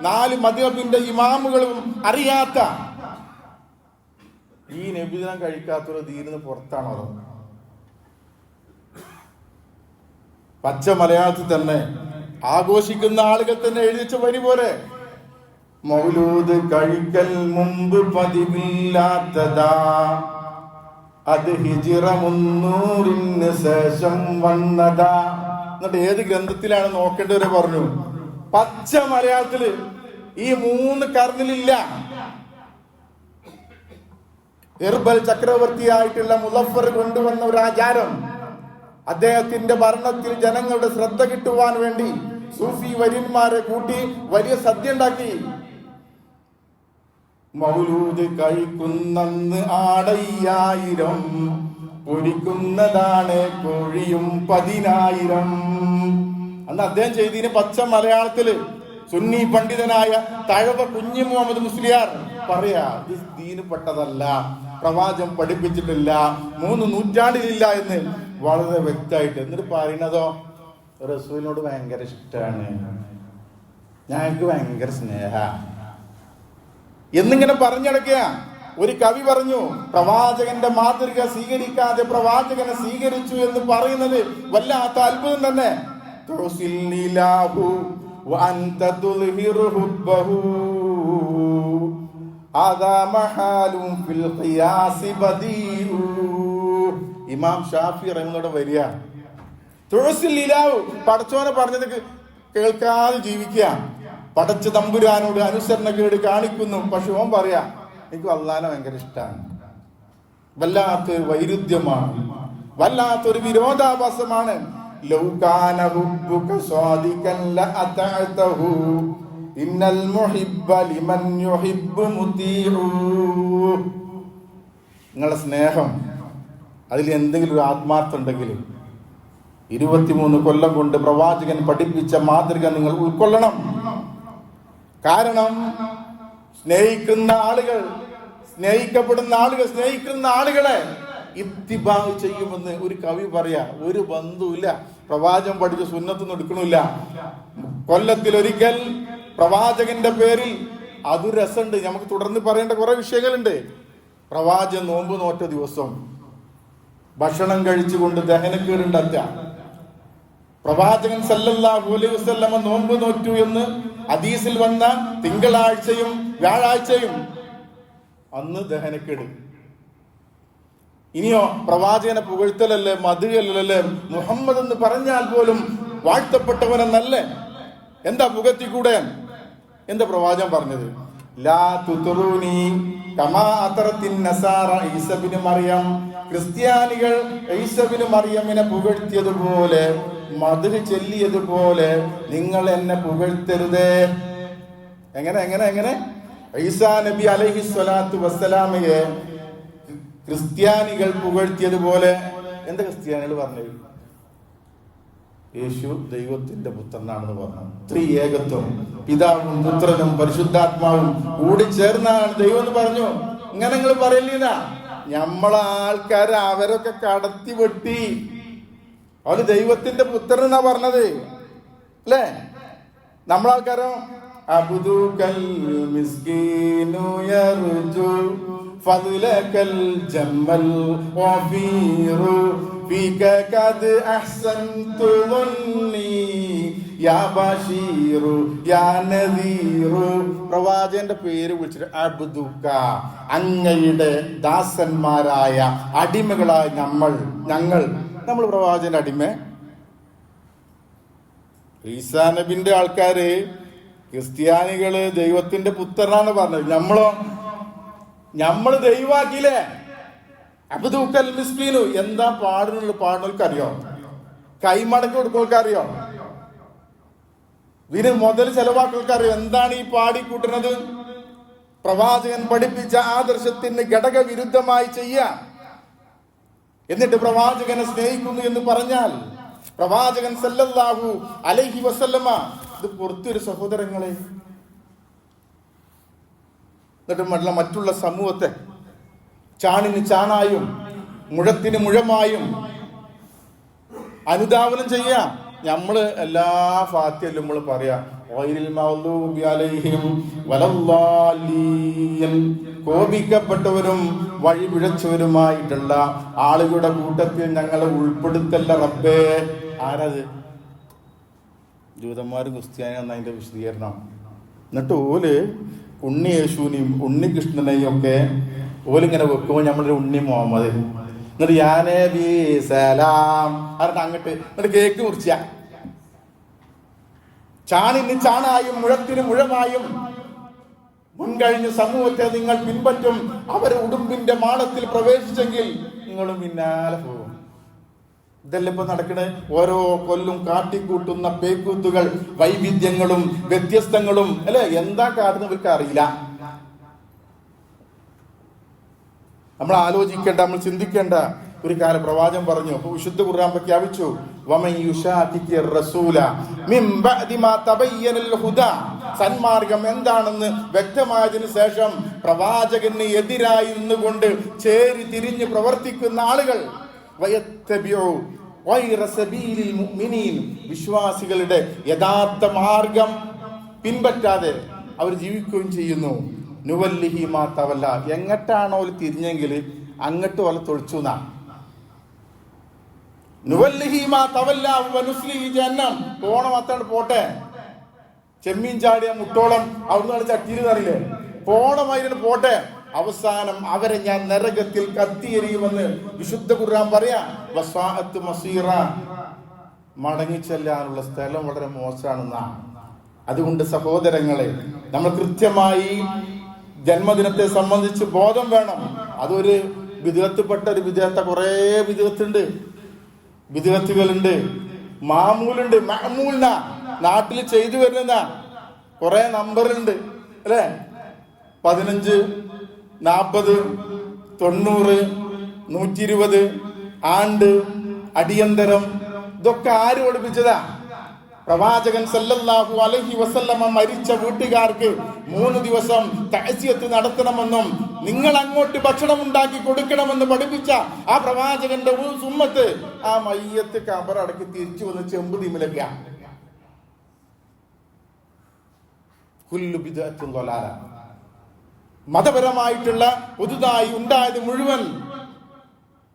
4 മദ്ഹബിന്റെ ഇമാമുകളും അറിയാത്ത ഈ നബിദിനം കഴിക്കാത്തൊരു ദീനിന്ന് പുറത്താണോ? അതോ പച്ച മലയാളത്തിൽ തന്നെ ആഘോഷിക്കുന്ന ആളുകൾ തന്നെ എഴുതിച്ച വരി പോലെ, മൗലൂദ് കഴിക്കൽ മുമ്പ് പതിവില്ലാത്തതാ, അത് ഹിജ്റ 300 ശേഷം വന്നതാ. എന്നിട്ട് ഏത് ഗ്രന്ഥത്തിലാണ് നോക്കേണ്ടവരെ പറഞ്ഞു. പച്ച മലയാളത്തില് ഈ 3 കർണിലില്ല. ഇർബൽ ചക്രവർത്തിയായിട്ടുള്ള മുസഫർ കൊണ്ടുവന്ന ഒരു ആചാരം, അദ്ദേഹത്തിന്റെ ഭരണത്തിൽ ജനങ്ങളുടെ ശ്രദ്ധ കിട്ടുവാൻ വേണ്ടി സൂഫി വര്യന്മാരെ കൂട്ടി വലിയ സദ്യ ഉണ്ടാക്കി. മൗലൂദ് കഴിക്കുന്നന്ന് ആടയ്യായിരം, പൊരിക്കുന്നതാണ് കോഴിയും 10,000. അന്ന് അദ്ദേഹം ചെയ്തതിന് പച്ച മലയാളത്തില് സുന്നി പണ്ഡിതനായ തഴവ കുഞ്ഞി മുഹമ്മദ് മുസ്ലിയാർ പറയാ, ഇത് ദീന് പെട്ടതല്ല, പ്രവാചകൻ പഠിപ്പിച്ചിട്ടില്ല, 3 നൂറ്റാണ്ടിലില്ല എന്ന് വളരെ വ്യക്തമായിട്ട്. എന്നിട്ട് പറയുന്നതോ, റസൂലിനോട് ഭയങ്കര ഇഷ്ടമാണ്, ഞങ്ങൾക്ക് ഭയങ്കര സ്നേഹ എന്നിങ്ങനെ പറഞ്ഞടക്കുക. ഒരു കവി പറഞ്ഞു, പ്രവാചകന്റെ മാതൃക സ്വീകരിക്കാതെ പ്രവാചകനെ സ്വീകരിച്ചു എന്ന് പറയുന്നത് വല്ലാത്ത അത്ഭുതം തന്നെ. ആദാ മഹാലും ഫിൽ ഖിയാസി ബദീഉ. ഇമാം ഷാഫി റഹിമഹുള്ളാഹ് വരിക തുഴസിൽ ഇലാഹു, പടച്ചോനെ പറഞ്ഞത് കേൾക്കാതെ ജീവിക്കുക, പടച്ച തമ്പുരാനോട് അനുസരണക്കേട് കാണിക്കുന്നു. പക്ഷെ ഓൻ പറയാ എനിക്ക് അല്ലാഹനെ ഭയങ്കര ഇഷ്ടമാണ്. വല്ലാത്തൊരു വൈരുദ്ധ്യമാണ്, വല്ലാത്തൊരു വിരോധാഭാസമാണ്. ലൗ കാന ഹുബ്ബുക സ്വാദിഖൻ ലഅതഅതഹു ഇന്നൽ മുഹിബ്ബ ലിമൻ യുഹിബ്ബു മുതീഉ. നിങ്ങളുടെ സ്നേഹം അതിൽ എന്തെങ്കിലും ഒരു ആത്മാർത്ഥം ഉണ്ടെങ്കിൽ 23 കൊല്ലം കൊണ്ട് പ്രവാചകൻ പഠിപ്പിച്ച മാതൃക നിങ്ങൾ ഉൾക്കൊള്ളണം. കാരണം സ്നേഹിക്കുന്ന ആളുകൾ, സ്നേഹിക്കപ്പെടുന്ന ആളുകൾ, സ്നേഹിക്കുന്ന ആളുകളെ ഇത്തിബാ ചെയ്യുമെന്ന് ഒരു കവി പറയാ. ഒരു ബന്ധുവില്ല, പ്രവാചകൻ പഠിച്ച സുന്നത്തൊന്നും എടുക്കണില്ല. കൊല്ലത്തിൽ ഒരിക്കൽ പ്രവാചകന്റെ പേരിൽ അത് രസമുണ്ട്, നമുക്ക് തുടർന്ന് പറയേണ്ട കുറെ വിഷയങ്ങളുണ്ട്. പ്രവാചകൻ നോമ്പ് നോറ്റ ദിവസം ഭക്ഷണം കഴിച്ചുകൊണ്ട് ദഹനക്കേടുണ്ടാക്കുക. പ്രവാചകൻ സല്ലല്ലാഹു അലൈഹി വസല്ലമ നോമ്പ് നോറ്റു എന്ന് ഹദീസിൽ വന്ന തിങ്കളാഴ്ചയും വ്യാഴാഴ്ചയും അന്ന് ദഹനക്കേട്. ഇനിയോ പ്രവാചകനെ പുകഴ്ത്തലല്ലേ, മധുരല്ലേ, മുഹമ്മദ് എന്ന് പറഞ്ഞാൽ പോലും വാഴ്ത്തപ്പെട്ടവനെന്നല്ലേ, എന്താ പുകഴ്ത്തിക്കൂടെ? എന്താ പ്രവാചകൻ പറഞ്ഞത്? ലാ തുതുറൂനി കമാ അതറത്തിൻ നസാറ ഈസ ഇബ്നു മറിയം. ക്രിസ്ത്യാനികൾ ഈസ ഇബ്നു മറിയമിനെ പുകഴ്ത്തിയതുപോലെ, മദ്ഹ് ചൊല്ലിയതുപോലെ നിങ്ങൾ എന്നെ പുകഴ്ത്തരുതേ. എങ്ങനെ എങ്ങനെ എങ്ങനെ? ഈസാ നബി അലൈഹി സ്വലാത്തു വസ്സലാമയെ ക്രിസ്ത്യാനികൾ പുകഴ്ത്തിയതുപോലെ. എന്താ ക്രിസ്ത്യാനികൾ പറഞ്ഞത്? യേശു ദൈവത്തിന്റെ പുത്രനാണെന്ന് പറഞ്ഞു. ത്രിയേകത്വം, പിതാവും പുത്രനും പരിശുദ്ധാത്മാവും കൂടി ചേർന്നാണ് ദൈവം എന്ന് പറഞ്ഞു. ഇങ്ങനെ നിങ്ങൾ പറയില്ല. നമ്മളെ ആൾക്കാര് അവരൊക്കെ കടത്തി വെട്ടി അവര് ദൈവത്തിന്റെ പുത്രൻ എന്നാ പറഞ്ഞത് അല്ലേ? നമ്മളാൾക്കാരോ അബ്ദുകൽ മിസ്കീനു യർജു ഫദ്ലകൽ ജമ്മൽ വഫീറു ഫീക ഖദ് അഹ്സൻതു ظني യാ ബശീറു യാ നദീറു. പ്രവാചകന്റെ പേര് വിളിച്ചിട്ട് അബ്ദുക, അങ്ങയുടെ ദാസന്മാരായ അടിമകളായ നമ്മൾ പ്രവാചകന്റെ അടിമ. ഈസാ നബിന്റെ ആൾക്കാര് ക്രിസ്ത്യാനികള് ദൈവത്തിന്റെ പുത്രനാണ് പറഞ്ഞത്. നമ്മള് ദൈവാക്കിയില്ലേ? അബ്ദുക്കൽ മിസ്കീനു. എന്താ പാടുന്നവർക്ക് അറിയോ? കൈമടക്കി കൊടുക്കുന്നവർക്ക് അറിയോ? ഇതിന് മുതൽ ചെലവാക്കൾക്ക് അറിയോ? എന്താണ് ഈ പാടിക്കൂട്ടുന്നത്? പ്രവാചകൻ പഠിപ്പിച്ച ആദർശത്തിന് ഘടകവിരുദ്ധമായി ചെയ്യാം. എന്നിട്ട് പ്രവാചകനെ സ്നേഹിക്കുന്നു എന്ന് പറഞ്ഞാൽ പ്രവാചകൻ സല്ലല്ലാഹു അലൈഹി വസല്ലമ ഇത് പുറത്തൊരു സഹോദരങ്ങളെ, എന്നിട്ട് മറ്റുള്ള സമൂഹത്തെ ചാണിന് ചാണായും മുഴത്തിന് മുഴമായും അനുധാവനം ചെയ്യാം. നമ്മള് എല്ലാ ഫാത്തിഹയിലും നമ്മൾ പറയാ കോപിക്കപ്പെട്ടവരും വഴിപിഴച്ചവരുമായിട്ടുള്ള ആളുകളുടെ കൂട്ടത്തിൽ ഞങ്ങളെ ഉൾപ്പെടുത്തല്ല റബ്ബേ. ആരത്? ജൂതന്മാരും ക്രിസ്ത്യാനിയും എന്നതിന്റെ വിശദീകരണം. എന്നിട്ട് ഓല് ഉണ്ണി യേശുവിനെയും ഉണ്ണികൃഷ്ണനെയും ഒക്കെ ഓലിങ്ങനെ വെക്കുമ്പോൾ നമ്മളൊരു ഉണ്ണി മുഹമ്മദ്, എന്നിട്ട് യാനബി സലാം പറഞ്ഞിട്ട് അങ്ങോട്ട് എന്നിട്ട് കേക്ക് മുറിച്ച ചാണിന് ചാണായും മുഴത്തിന് മുഴമായും മുൻകഴിഞ്ഞ സമൂഹത്തെ നിങ്ങൾ പിൻപറ്റും. അവർ ഉടുമ്പിന്റെ മാളത്തിൽ പ്രവേശിച്ചെങ്കിൽ നിങ്ങളും പിന്നാലെ പോകും. ഇതെല്ലാം ഇപ്പൊ നടക്കണേ. ഓരോ കൊല്ലും കാട്ടിക്കൂട്ടുന്ന പേക്കൂത്തുകൾ, വൈവിധ്യങ്ങളും വ്യത്യസ്തങ്ങളും അല്ലെ, എന്താ കാട്ടുന്നവർക്ക് അറിയില്ല. നമ്മൾ ആലോചിക്കേണ്ട, നമ്മൾ ചിന്തിക്കേണ്ട ഒരു കാര്യം പ്രവാചകൻ പറഞ്ഞു. അപ്പൊ വിശുദ്ധ ഖുർആൻ പ്രഖ്യാപിച്ചു, സന്മാർഗം എന്താണെന്ന് വ്യക്തമായതിനു ശേഷം പ്രവാചകന് എതിരായി നിന്നുകൊണ്ട് ചേരി തിരിഞ്ഞ് പ്രവർത്തിക്കുന്ന ആളുകൾ വിശ്വാസികളുടെ യഥാർത്ഥ മാർഗം പിൻപറ്റാതെ അവർ ജീവിക്കുകയും ചെയ്യുന്നു. നുവല്ലിഹി മാ തവല്ല, എങ്ങട്ടാണോ തിരിഞ്ഞെങ്കിൽ അങ്ങോട്ട് വല തൊളിച്ചു എന്നാണ്. നുവല്ലിഹി മാ തവല്ല വനുസ്ലിഹി ജഹന്നം. പോണം അത്താണ്ട് പോട്ടെ. ചെമ്മീൻ ചാടിയ മുട്ടോളം അവിടുന്ന് ചട്ടിയിൽ അറിയില്ലേ? പോണമായിരുന്നു പോട്ടെ, അവസാനം അവരെ ഞാൻ നരകത്തിൽ കത്തിയെറിയുമെന്ന് വിശുദ്ധ ഖുർആൻ പറയാ. വസാഅത്ത് മസീറ, മടങ്ങിച്ചെല്ലാനുള്ള സ്ഥലം വളരെ മോശമാണെന്നാണ്. അതുകൊണ്ട് സഹോദരങ്ങളെ, നമ്മൾ കൃത്യമായി ജന്മദിനത്തെ സംബന്ധിച്ച് ബോധം വേണം. അതൊരു വിദഗ്ധപ്പെട്ട ഒരു വിദഗ്ധ, കുറേ വിദഗ്ധുണ്ട്, വിദഗ്ധുകളുണ്ട്, മാമൂലുണ്ട്, മഅമൂലിന നാട്ടിൽ ചെയ്തു വരുന്ന കുറെ നമ്പറുണ്ട് അല്ലെ. 15, 40, 90, 120, ആണ്ട്, അടിയന്തരം, ഇതൊക്കെ ആര് പഠിപ്പിച്ചതാ? പ്രവാചകൻ സല്ലല്ലാഹു അലൈഹി വസല്ലമ മരിച്ച വീട്ടുകാർക്ക് 3 ദിവസം തഅസിയത്ത് നടത്തണമെന്നും നിങ്ങൾ അങ്ങോട്ട് ഭക്ഷണം ഉണ്ടാക്കി കൊടുക്കണമെന്ന് പഠിപ്പിച്ച ആ പ്രവാചകന്റെ സുമ്മത്ത് ആ മയ്യത്ത് കബറടക്കി തിരിച്ചു വന്ന് ചെമ്പ് തീമിലൊക്കെ. മതപരമായിട്ടുള്ള പുതുതായി ഉണ്ടായത് മുഴുവൻ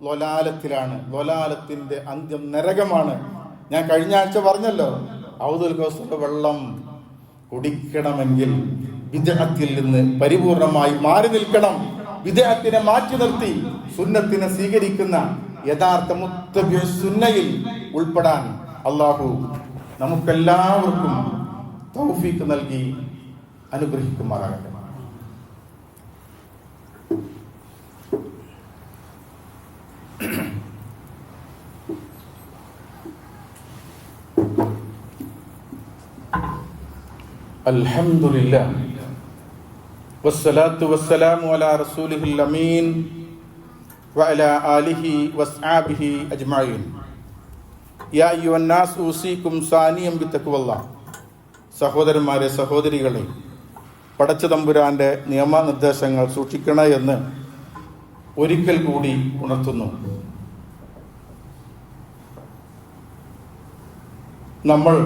ലൊലാലത്തിലാണ്. ലൊലാലത്തിന്റെ അന്ത്യം നരകമാണ്. ഞാൻ കഴിഞ്ഞ ആഴ്ച പറഞ്ഞല്ലോ, ഔദുൽ കൗസറിന്റെ വെള്ളം കുടിക്കണമെങ്കിൽ ബിദ്അത്തിൽ നിന്ന് പരിപൂർണമായി മാറി നിൽക്കണം. ബിദ്അത്തിനെ മാറ്റി നിർത്തി സുന്നത്തിനെ സ്വീകരിക്കുന്ന യഥാർത്ഥ മുത്തബി സുന്നയിൽ ഉൾപ്പെടാൻ അല്ലാഹു നമുക്കെല്ലാവർക്കും തൗഫീഖ് നൽകി അനുഗ്രഹിക്കുമാറാകട്ടെ. അൽഹംദുലില്ലാഹ് വസ്സലാത്തു വസ്സലാമു അലാ റസൂലിഹിൽ അമീൻ വഅലാ ആലിഹി വസ്ഹാബിഹി അജ്മഈൻ. യാ അയ്യുഹന്നാസ് ഊസീകും സാനിയം ബിത്തഖ്വല്ലാഹ്. സഹോദരന്മാരെ, സഹോദരികളെ, പടച്ച തമ്പുരാന്റെ നിയമനിർദ്ദേശങ്ങൾ സൂക്ഷിക്കണേ എന്ന് ഒരിക്കൽ കൂടി ഉണർത്തുന്നു. നമ്മൾ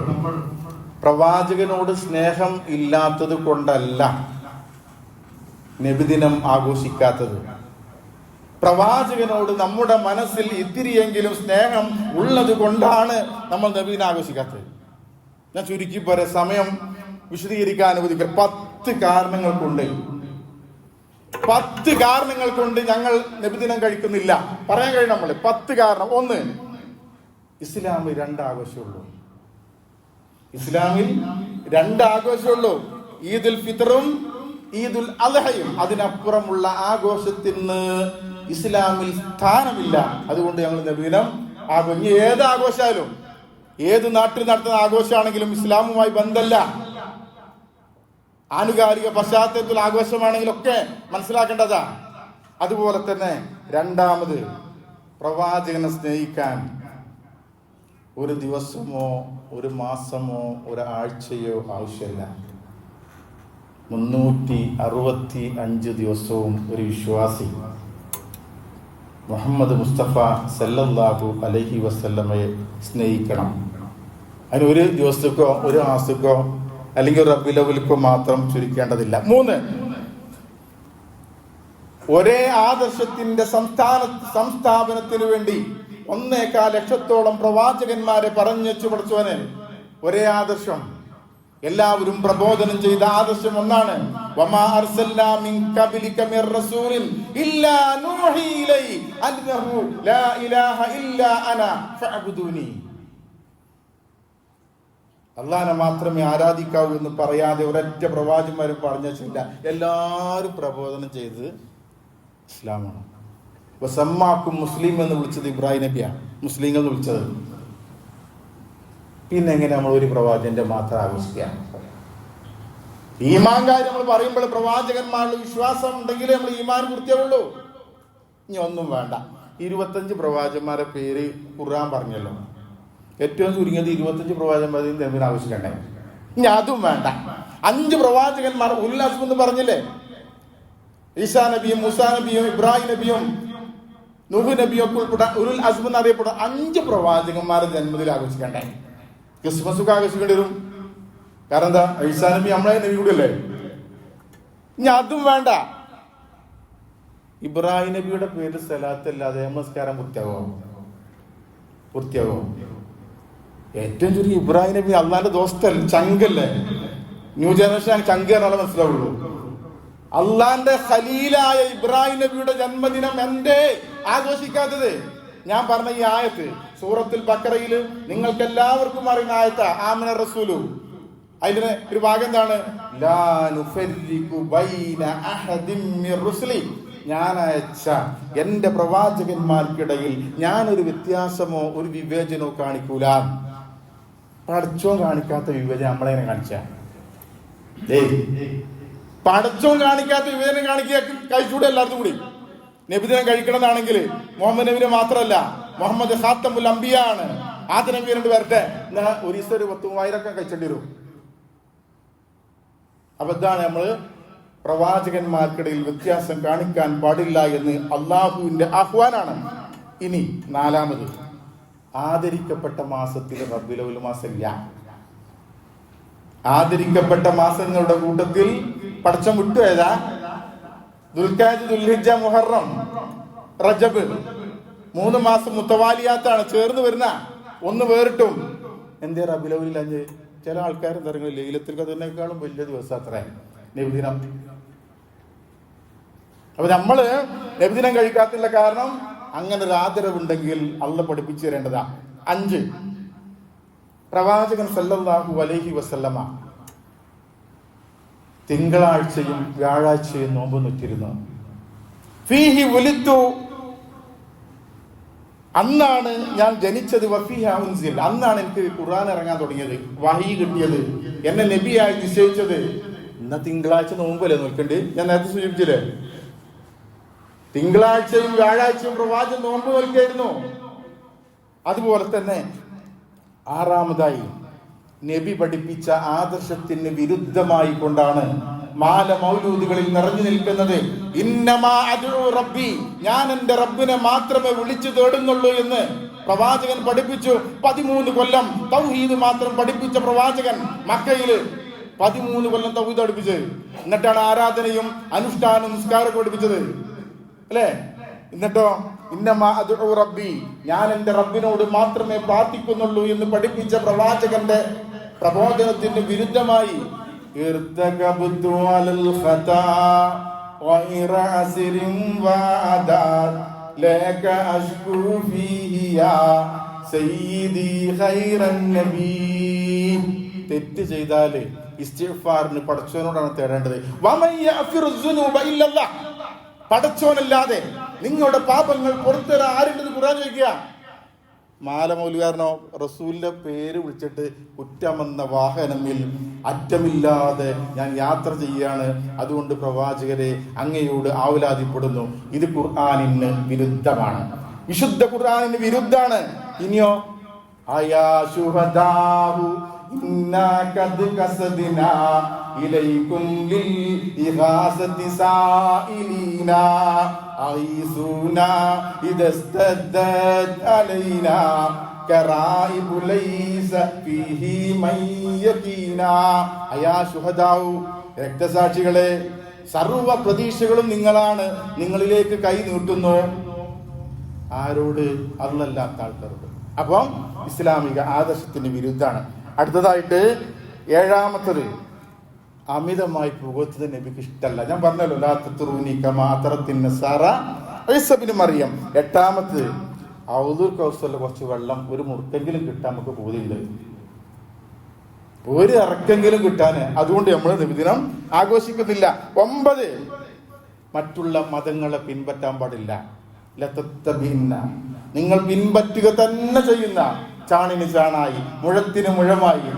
പ്രവാചകനോട് സ്നേഹം ഇല്ലാത്തത് കൊണ്ടല്ല നബിദിനം ആഘോഷിക്കാത്തത്. പ്രവാചകനോട് നമ്മുടെ മനസ്സിൽ ഇത്തിരിയെങ്കിലും സ്നേഹം ഉള്ളത് കൊണ്ടാണ് നമ്മൾ നബിദിനം ആഘോഷിക്കാത്തത്. ഞാൻ ചുരുക്കി പറയാം, സമയം വിശദീകരിക്കാൻ അനുവദിക്കുക. 10 കാരണങ്ങൾ കൊണ്ട് 10 കാരണങ്ങൾ കൊണ്ട് ഞങ്ങൾ നബിദിനം കഴിക്കുന്നില്ല പറയാൻ കഴിയും നമ്മള്. 10 കാരണം. 1, ഇസ്ലാമിൽ 2 ആഘോഷമുള്ളൂ. ഇസ്ലാമിൽ 2 ആഘോഷമുള്ളൂ, ഈദുൽ ഫിത്തറും ഈദുൽ അദ്ഹയും. അതിനപ്പുറമുള്ള ആഘോഷത്തിന് ഇസ്ലാമിൽ സ്ഥാനമില്ല. അതുകൊണ്ട് ഞങ്ങൾ നബിദിനം ആഘോഷം, ഏത് ആഘോഷമായാലും, ഏത് നാട്ടിൽ നടത്തുന്ന ആഘോഷമാണെങ്കിലും ഇസ്ലാമുമായി ബന്ധമല്ല. ആനുകാലിക പശ്ചാത്തലത്തിൽ ആഘോഷമാണെങ്കിലും ഒക്കെ മനസ്സിലാക്കേണ്ടതാ. അതുപോലെ തന്നെ രണ്ടാമത്, പ്രവാചകനെ സ്നേഹിക്കാൻ ഒരു ദിവസമോ ഒരു മാസമോ ഒരാഴ്ചയോ ആവശ്യമില്ല. 365 ദിവസവും ഒരു വിശ്വാസി മുഹമ്മദ് മുസ്തഫ സല്ലല്ലാഹു അലൈഹി വസല്ലമയെ സ്നേഹിക്കണം. അതിന് ഒരു ദിവസത്തേക്കോ ഒരു മാസത്തേക്കോ അല്ലെങ്കിൽ ഒരു റബീഉൽ അവ്വലിക്കോ മാത്രം ചുരുക്കേണ്ടതില്ല. 3, ഒരേ ആദർശത്തിന്റെ സംസ്ഥാപനത്തിന് വേണ്ടി 1.25 ലക്ഷത്തോളം പ്രവാചകന്മാരെ പറഞ്ഞു പഠിച്ചവന് ഒരേ ആദർശം, എല്ലാവരും പ്രബോധനം ചെയ്ത ആദർശം ഒന്നാണ്. വമാ അർസൽനാ മിൻ ഖബ്ലിക മിർ റസൂലിൻ ഇല്ലാ നൂഹി ഇലൈഹി അന്നഹു ലാ ഇലാഹ ഇല്ലാ അനാ ഫഅബ്ദൂനി. അല്ലാഹനെ മാത്രമേ ആരാധിക്കാവൂ എന്ന് പറയാതെ ഒരൊറ്റ പ്രവാചകന്മാരും പറഞ്ഞില്ല. എല്ലാവരും പ്രബോധനം ചെയ്തത് ഇസ്ലാമാണ്. വസമ്മാക്കും മുസ്ലിം എന്ന് വിളിച്ചത് ഇബ്രാഹിം നബിയാണ്, മുസ്ലിങ്ങൾ എന്ന് വിളിച്ചത്. പിന്നെ എങ്ങനെ നമ്മൾ ഒരു പ്രവാചകന്റെ മാത്രം ആഘോഷിക്കുക? ഈമാൻ കാര്യം നമ്മൾ പറയുമ്പോൾ പ്രവാചകന്മാരുടെ വിശ്വാസം ഉണ്ടെങ്കിലേ നമ്മൾ ഈമാൻ കൃത്യമുള്ളൂ. ഇനി ഒന്നും വേണ്ട, 25 പ്രവാചകന്മാരെ പേര് ഖുർആൻ പറഞ്ഞല്ലോ. ഏറ്റവും ചുരുങ്ങിയത് 25 പ്രവാചകന്മാരെയും നബിനെ ആവശ്യിക്കണ്ടേ? ഇനി അതും വേണ്ട. 5 പ്രവാചകന്മാർ ഉലുൽ അസ്ം എന്ന് പറഞ്ഞില്ലേ? ഈസാ നബിയും മൂസാ നബിയും ഇബ്രാഹിം നബിയും നൂഹ് നബിയും ഒക്കെ ഉൾപ്പെട്ട ഉലുൽ അസ്ം എന്നറിയപ്പെടുന്ന 5 പ്രവാചകന്മാരെ ജന്മദിനം ആഘോഷിക്കണ്ടേ? ക്രിസ്മസ് ഒക്കെ ആഘോഷിക്കേണ്ടി വരും. കാരണം എന്താ? ഈസാ നബി നമ്മളെ നബി കൂടിയല്ലേ. ഇനി അതും വേണ്ട. ഇബ്രാഹിം നബിയുടെ പേര് സലാത്ത് അല്ലാതെ നമസ്കാരം പൂർത്തിയാവോ? ഏറ്റവും ചുരുങ്ങി ഇബ്രാഹിം നബി അള്ളാന്റെ ദോസ്തല്ലേ, ചങ്കല്ലേ. ന്യൂ ജനറേഷൻ ചങ്ക് എന്നാലേ മനസ്സിലാവുള്ളൂ. അള്ളാന്റെ ഖലീലായ ഇബ്രാഹിം നബിയുടെ ജന്മദിനം എന്തേ ആഘോഷിക്കാത്തത്? ഞാൻ പറഞ്ഞ ഈ ആയത്ത് സൂറത്തുൽ ബഖറയിൽ നിങ്ങൾക്ക് എല്ലാവർക്കും അറിയുന്ന ആയത്ത ആമന റസൂലു. അതിന് ഒരു ഭാഗം എന്താണ്? ലാ നുഫർരിഖു ബൈന അഹദിൻ മിർ റുസുലി. ഞാൻ അയച്ച എന്റെ പ്രവാചകന്മാർക്കിടയിൽ ഞാനൊരു വ്യത്യാസമോ ഒരു വിവേചനമോ കാണിക്കൂല. പടച്ചോൻ കാണിക്കാത്ത വിവേചനം നമ്മളെങ്ങനെ കാണിച്ച? പടച്ചോൻ കാണിക്കാത്ത വിവേചനം കഴിച്ചൂടെ എല്ലാവർക്കും കൂടി? നബിദിനം കഴിക്കണമെന്നാണെങ്കിൽ മുഹമ്മദ് നബിനെ മാത്രമല്ല, മുഹമ്മദ് ഖാത്തമുൽ അംബിയ ആണ്. ആദ്യ നബി രണ്ട് വരട്ടെ, എന്നാൽ ഒരു ദിവസം ഒരു 10,000 കഴിച്ചേണ്ടി വരും. അപ്പൊ ഇതാണ് നമ്മള് പ്രവാചകന്മാർക്കിടയിൽ വ്യത്യാസം കാണിക്കാൻ പാടില്ല എന്ന് അള്ളാഹുവിന്റെ ആഹ്വാനാണ്. ഇനി 4, ആദരിക്കപ്പെട്ട മാസത്തിൽ റബീഉൽ അവ്വൽ മാസമില്ല. ആദരിക്കപ്പെട്ട മാസങ്ങളുടെ കൂട്ടത്തിൽ പടച്ചം വിട്ടു ഏതാ? ദുൽഖഅദ്, ദുൽഹിജ്ജ, മുഹറം, റജബ് 3 മാസം മുത്തവാലിയാത്താണ്, ചേർന്ന് വരുന്ന. ഒന്ന് വേറിട്ടും എന്തേ റബീഉൽ അവ്വൽ 5? ചില ആൾക്കാർ എന്താ ലൈലത്തുൽ ഖദറിനേക്കാളും വലിയ ദിവസം അത്ര നബിദിനം. അപ്പൊ നമ്മള് നബിദിനം കഴിക്കാത്തില്ല കാരണം അങ്ങനെ ഒരു ആദരവുണ്ടെങ്കിൽ അള്ളാഹ് പഠിപ്പിച്ചു തരേണ്ടതാ. 5, പ്രവാചകൻ സല്ലല്ലാഹു അലൈഹി വസല്ലമ തിങ്കളാഴ്ചയും വ്യാഴാഴ്ചയും നോമ്പ് നോറ്റിരുന്നു. ഫീഹി ഉലിത്തു, അന്നാണ് ഞാൻ ജനിച്ചത്. വഫീഹ ഉൻസിൽ, അന്നാണ് എനിക്ക് ഖുർആൻ ഇറങ്ങാൻ തുടങ്ങിയത്, വഹി കിട്ടിയത്, എന്നെ നബിയായി നിശ്ചയിച്ചത്. ഇന്ന തിങ്കളാഴ്ച നോമ്പല്ലേ നോക്കണ്ട്? ഞാൻ നേരത്തെ സൂചിപ്പിച്ചില്ലേ, തിങ്കളാഴ്ചയും വ്യാഴാഴ്ചയും പ്രവാചകൻ നോമ്പ് നോൽക്കായിരുന്നു. അതുപോലെ തന്നെ 6, നബി പഠിപ്പിച്ച ആദർശത്തിന് വിരുദ്ധമായി കൊണ്ടാണ് മാല മൗലൂദുകളിൽ നിറഞ്ഞു നിൽക്കുന്നത്. ഇന്നമാ അദ്ഉ റബ്ബി, ഞാൻ എന്റെ റബ്ബിനെ മാത്രമേ വിളിച്ചു തേടുന്നുള്ളൂ എന്ന് പ്രവാചകൻ പഠിപ്പിച്ചു. 13 കൊല്ലം തൗഹീദ് മാത്രം പഠിപ്പിച്ച പ്രവാചകൻ മക്കയിൽ 13 കൊല്ലം തൗഹീദ് പഠിപ്പിച്ചത്. എന്നിട്ടാണ് ആരാധനയും അനുഷ്ഠാനവും നിസ്കാരവും പഠിപ്പിച്ചത്, അല്ലേ? എന്നിട്ടോ ഇന്നമാ അദ്ഉ റബ്ബി, ഞാൻ എന്റെ റബ്ബിനോട് മാത്രമേ പ്രാർത്ഥിക്കുന്നുള്ളൂ എന്ന് പഠിപ്പിച്ച പ്രവാചകന്റെ പ്രബോധനത്തിന് വിരുദ്ധമായി ഇർതകബതു അലൽ ഖതാ വഇറ അസ്രിൻ വഅദാ ലക അഷ്കു ഫീഹി യാ സയ്യിദി ഖൈറൻ നബി. തെറ്റ് ചെയ്താല് ഇസ്തിഗ്ഫാറിന് പടച്ചവനോടാണ് തേടേണ്ടത്. വമൻ യഗ്ഫിറു ദുനൂബ ഇല്ലല്ലാഹ്, പടച്ചോനല്ലാതെ നിങ്ങളുടെ പാപങ്ങൾ പുറത്തുതരാൻ ആരുണ്ടെന്ന് ഖുർആൻ ചോദിക്കുക. മാല മൗലവികാരനോ റസൂലിന്റെ പേര് വിളിച്ചിട്ട് കുറ്റമെന്ന വാഹനമിൽ അറ്റമില്ലാതെ ഞാൻ യാത്ര ചെയ്യാണ്, അതുകൊണ്ട് പ്രവാചകരെ അങ്ങയോട് ആവലാതിപ്പെടുന്നു. ഇത് ഖുർആനിന് വിരുദ്ധമാണ്, വിശുദ്ധ ഖുർആനിന് വിരുദ്ധാണ്. ഇനിയോ അയാ ശുഹദാഹു ഇന്നാ ഖദ് ഖസദിനാ ഇലൈകും ലിൽ ഇഗാസതി സായിലീനാ അയ്സൂനാ ഇദസ്തദത് അലൈനാ കറായിബു ലൈസ ഫീഹി മയ്യതീനാ. അയാ ശുഹദാഹു, രക്തസാക്ഷികളെ, സർവ പ്രതീക്ഷകളും നിങ്ങളാണ്, നിങ്ങളിലേക്ക് കൈ നീട്ടുന്നു. ആരോട്? അല്ലാത്ത ആൾക്കാരോട്. അപ്പം ഇസ്ലാമിക ആദർശത്തിന് വിരുദ്ധാണ്. അടുത്തതായിട്ട് 7, അമിതമായി പുകഴ്ത്തുന്നത് നബിക്ക് ഇഷ്ടമല്ല. ഞാൻ പറഞ്ഞല്ലോ ലാ തത്റൂനി കമാ അത്റത്തിൻ നസാറ ഈസാ ഇബ്നു മറിയം. 8, ഔദുൽ കൗസറിൽ കുറച്ച് വെള്ളം ഒരു മുറുക്കെങ്കിലും കിട്ടാൻ നമുക്ക് പൂതിയുണ്ട്, ഒരു ഇറക്കെങ്കിലും കിട്ടാന്. അതുകൊണ്ട് നമ്മൾ നബിദിനം ആഘോഷിക്കുന്നില്ല. 9, മറ്റുള്ള മതങ്ങളെ പിൻപറ്റാൻ പാടില്ല. ലതത്തബിന്ന, നിങ്ങൾ പിൻപറ്റുക തന്നെ ചെയ്യുന്ന, ചാണിന് ചാണായി മുഴത്തിന് മുഴമായി.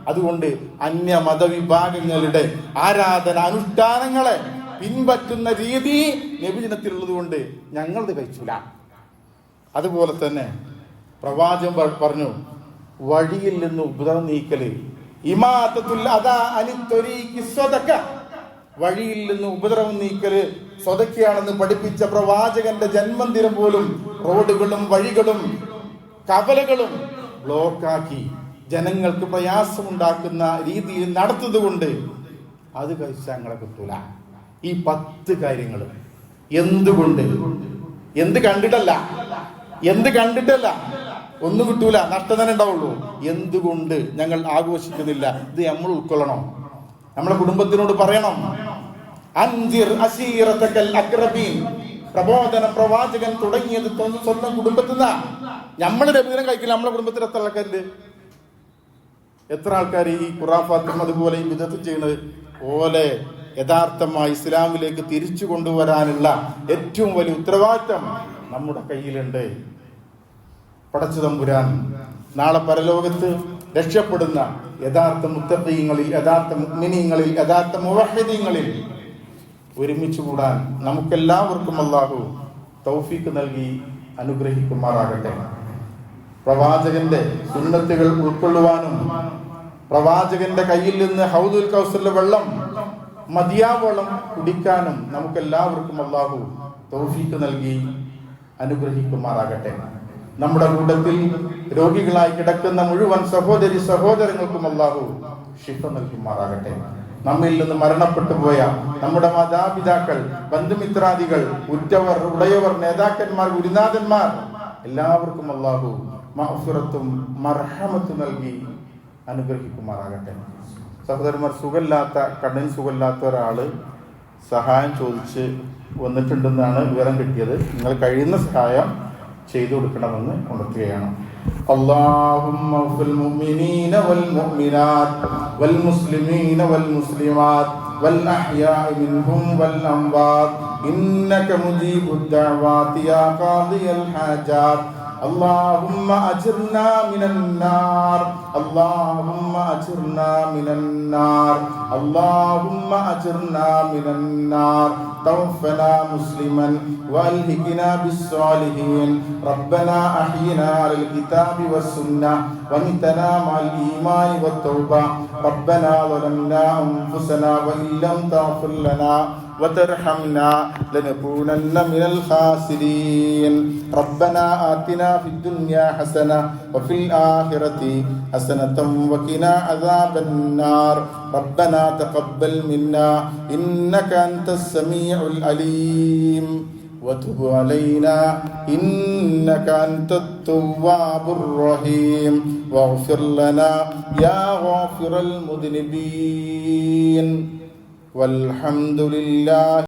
അതുകൊണ്ട് അന്യ മതവിഭാഗങ്ങളുടെ ആരാധന അനുഷ്ഠാനങ്ങളെ പിൻപറ്റുന്ന രീതി നബിദിനത്തിലുള്ളത് കൊണ്ട് ഞങ്ങളത് കഴിച്ചില്ല. അതുപോലെ തന്നെ പ്രവാചകൻ പറഞ്ഞു, വഴിയിൽ നിന്ന് ഉപദ്രവം നീക്കല്, ഇമാതത്തുൽ അദാ അനി ത്വരീഖി സ്വദഖ, വഴിയിൽ നിന്ന് ഉപദ്രവം നീക്കല് സ്വതക്കയാണെന്ന് പഠിപ്പിച്ച പ്രവാചകന്റെ ജന്മദിനം പോലും റോഡുകളും വഴികളും കവലകളും ബ്ലോക്കാക്കി ജനങ്ങൾക്ക് പ്രയാസമുണ്ടാക്കുന്ന രീതിയിൽ നടത്തുന്നത് കൊണ്ട് അത് കഴിച്ചാൽ ഞങ്ങളെ കിട്ടൂല. ഈ 10 കാര്യങ്ങൾ എന്തുകൊണ്ട്? എന്ത് കണ്ടിട്ടല്ല, ഒന്നും കിട്ടൂല, നഷ്ടം തന്നെ ഉണ്ടാവുള്ളൂ. എന്തുകൊണ്ട് ഞങ്ങൾ ആഘോഷിക്കുന്നില്ല? ഇത് നമ്മൾ ഉൾക്കൊള്ളണം, നമ്മളെ കുടുംബത്തിനോട് പറയണം, അൻസിർ അശീറതകൽ അഖ്റബീൻ. പ്രബോധനം പ്രവാചകൻ തുടങ്ങിയത് സ്വന്തം കുടുംബത്തിൽ നിന്നാ. നമ്മൾ നബിദിനം കഴിക്കില്ല, നമ്മളെ കുടുംബത്തിൽ എത്ര ആൾക്കാരുണ്ട്? എത്ര ആൾക്കാർ ഈ ഖുറാഫാത്തും അതുപോലെ ഈ വിദഗ്ധം ചെയ്യുന്നത് പോലെ യഥാർത്ഥമായി ഇസ്ലാമിലേക്ക് തിരിച്ചു കൊണ്ടുവരാനുള്ള ഏറ്റവും വലിയ ഉത്തരവാദിത്തം നമ്മുടെ കയ്യിലുണ്ട്. പടച്ചു തമ്പുരാൻ നാളെ പരലോകത്ത് രക്ഷപ്പെടുന്ന യഥാർത്ഥ മുത്തഖീങ്ങളിൽ, യഥാർത്ഥ മുഅ്മിനീങ്ങളിൽ, യഥാർത്ഥ മുവഹ്ഹിദീങ്ങളിൽ ഒരുമിച്ച് കൂടാൻ നമുക്കെല്ലാവർക്കും അല്ലാഹു തൗഫീഖ് നൽകി അനുഗ്രഹിക്കുമാറാകട്ടെ. പ്രവാചകന്റെ സുന്നത്തുകൾ ഉൾക്കൊള്ളുവാനും പ്രവാചകന്റെ കയ്യിൽ നിന്ന് ഹൗദുൽ കൗസറിലെ വെള്ളം മതിയാവോളം കുടിക്കാനും നമുക്കെല്ലാവർക്കും അല്ലാഹു തൗഫീഖ് നൽകി അനുഗ്രഹിക്കുമാറാകട്ടെ. നമ്മുടെ കൂട്ടത്തിൽ രോഗികളായി കിടക്കുന്ന മുഴുവൻ സഹോദരി സഹോദരങ്ങൾക്കും അല്ലാഹു ശിഫ നൽകുമാറാകട്ടെ. നമ്മിൽ നിന്ന് മരണപ്പെട്ടു പോയ നമ്മുടെ മാതാപിതാക്കൾ, ബന്ധുമിത്രാദികൾ, ഉറ്റവർ, ഉടയവർ, നേതാക്കന്മാർ, ഗുരുനാഥന്മാർ എല്ലാവർക്കും അല്ലാഹു മഗ്ഫിറത്തും മർഹമത്തും നൽകി അനുഗ്രഹിക്കുമാറാകട്ടെ. സഹോദരന്മാർ, കണ്ണിന് സുഖമില്ലാത്ത ഒരാള് സഹായം ചോദിച്ച് വന്നിട്ടുണ്ടെന്നാണ് വിവരം കിട്ടിയത്. നിങ്ങൾ കഴിയുന്ന സഹായം ചെയ്തു കൊടുക്കണമെന്ന് ഉണർത്തുകയാണ്. اللهم اغفر للمؤمنين والمؤمنات والمسلمين والمسلمات والأحياء منهم والأموات إنك مجيب الدعوات يا قاضي الحاجات. اللهم أجرنا من النار، اللهم أجرنا من النار، اللهم أجرنا من النار. توفنا مسلما وألحقنا بالصالحين. ربنا أحينا على الكتاب والسنة ومتنا مع الإيمان والتوبة. ربنا ظلمنا أنفسنا وإن لم تغفر لنا وترحمنا لنكونن من الخاسرين. ربنا آتنا في الدنيا حسنة وفي الآخرة حسنة وقنا عذاب النار. ربنا تقبل منا إنك أنت السميع العليم وتب علينا إنك أنت التواب الرحيم واغفر لنا يا غافر المذنبين والحمد لله.